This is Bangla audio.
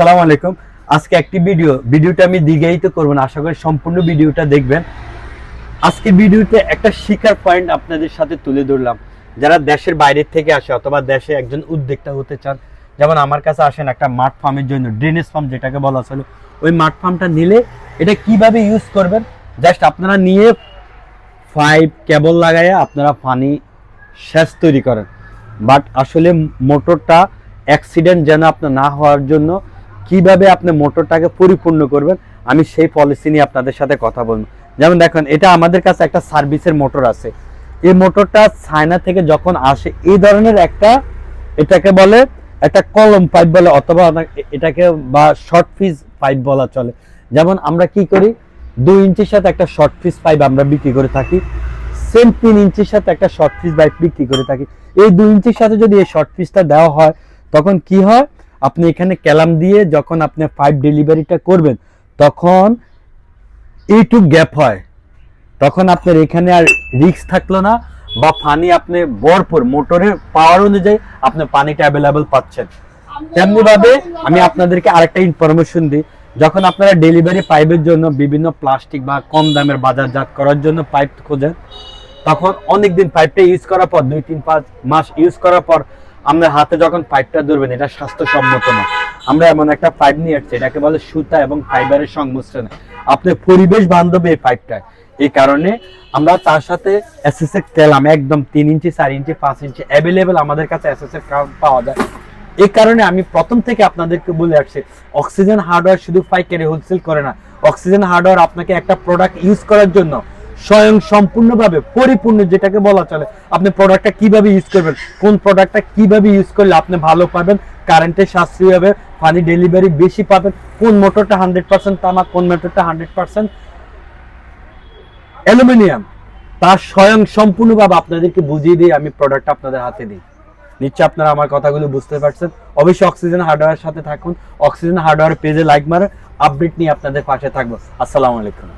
আসসালামু আলাইকুম। আজকে একটি ভিডিওটা আমি দীর্ঘায়িত করব না, আশা করি সম্পূর্ণ ভিডিওটা দেখবেন। আজকে ভিডিওতে একটা শিক্ষার পয়েন্ট আপনাদের সাথে তুলে ধরলাম। যারা দেশের বাইরে থেকে আসে অথবা দেশে একজন উদ্যোক্তা হতে চান, যেমন আমার কাছে আসেন একটা মাঠ ফার্মের জন্য, ড্রেনেজ ফার্ম যেটাকে বলা ছিল, ওই মাঠ ফার্মটা নিলে এটা কিভাবে ইউজ করবেন, জাস্ট আপনারা নিয়ে পাইপ কেবল লাগাইয়া আপনারা পানি সেচ তৈরি করেন। বাট আসলে মোটরটা অ্যাক্সিডেন্ট যেন আপনার না হওয়ার জন্য কিভাবে আপনি মোটরটাকে পরিপূর্ণ করবেন, আমি সেই পলিসি নিয়ে আপনাদের সাথে কথা বলবো। যেমন দেখেন, এটা আমাদের কাছে একটা সার্ভিসের মোটর আছে। এই মোটরটা চায়না থেকে যখন আসে, এই ধরনের এটাকে বলে একটা কলম পাইপ বলে, অথবা এটাকে বা শর্ট ফিজ পাইপ বলা চলে। যেমন আমরা কি করি, 2 ইঞ্চির সাথে একটা শর্ট ফিজ পাইপ আমরা বিক্রি করে থাকি, সেম 3 ইঞ্চির সাথে একটা শর্ট ফিজ পাইপ বিক্রি করে থাকি। এই 2 ইঞ্চির সাথে যদি এই শর্ট ফিজটা দেওয়া হয়, তখন কি হয়, আপনি এখানে ক্যালাম দিয়ে যখন আপনি পাইপ ডেলিভারিটা করবেন, তখন এইটুক গ্যাপ হয়, তখন আপনার এখানে আর রিস্ক থাকলো না, বা পানি আপনি ভরপুর মোটরের পাওয়ার অনুযায়ী আপনি পানিটা অ্যাভেলেবল পাচ্ছেন। তেমনি ভাবে আমি আপনাদেরকে আরেকটা ইনফরমেশন দিই, যখন আপনারা ডেলিভারি পাইপের জন্য বিভিন্ন প্লাস্টিক বা কম দামের বাজারজাত করার জন্য পাইপ খোঁজেন, তখন অনেকদিন পাইপটা ইউজ করার পর 2-3-5 মাস ইউজ করার পর আপনার হাতে যখন পাইপটা ধরবেন, এটা স্বাস্থ্যসম্মত না। আমরা এমন একটা পাইপ নিয়ে আসছি, এটাকে বলে সুতা এবং ফাইবারের সংমিশ্রণ। আপনি পরিবেশ বান্ধব এই পাইপটা, এই কারণে আমরা তার সাথে এসএসএফ ক্যালাম একদম 3 ইঞ্চি 4 ইঞ্চি 5 ইঞ্চি অ্যাভেলেবেল আমাদের কাছে এসএসএফ পাওয়া যায়। এই কারণে আমি প্রথম থেকে আপনাদেরকে বলে আসছি, অক্সিজেন হার্ডওয়্যার শুধু পাইকারি হোলসেল করে না। অক্সিজেন হার্ডওয়্যার আপনাকে একটা প্রোডাক্ট ইউজ করার জন্য স্বয়ং সম্পূর্ণভাবে পরিপূর্ণ, যেটাকে বলা চলে, আপনি প্রোডাক্টটা কিভাবে ইউজ করবেন, কোন প্রোডাক্টটা কিভাবে ইউজ করলে আপনি ভালো পাবেন, কারেন্টের সাশ্রয়ী হবে, পানি ডেলিভারি বেশি পাবেন, কোন মোটরটা 100% তামা, কোন মোটরটা 100% অ্যালুমিনিয়াম, তা স্বয়ং সম্পূর্ণভাবে আপনাদেরকে বুঝিয়ে দিয়ে আমি প্রোডাক্টটা আপনাদের হাতে দিই। নিশ্চয় আপনারা আমার কথাগুলো বুঝতে পারছেন। অবশ্যই অক্সিজেন হার্ডওয়্যার সাথে থাকুন, অক্সিজেন হার্ডওয়্যার পেজে লাইক মারেন, আপডেট নিয়ে আপনাদের পাশে থাকবো। আসসালামু আলাইকুম।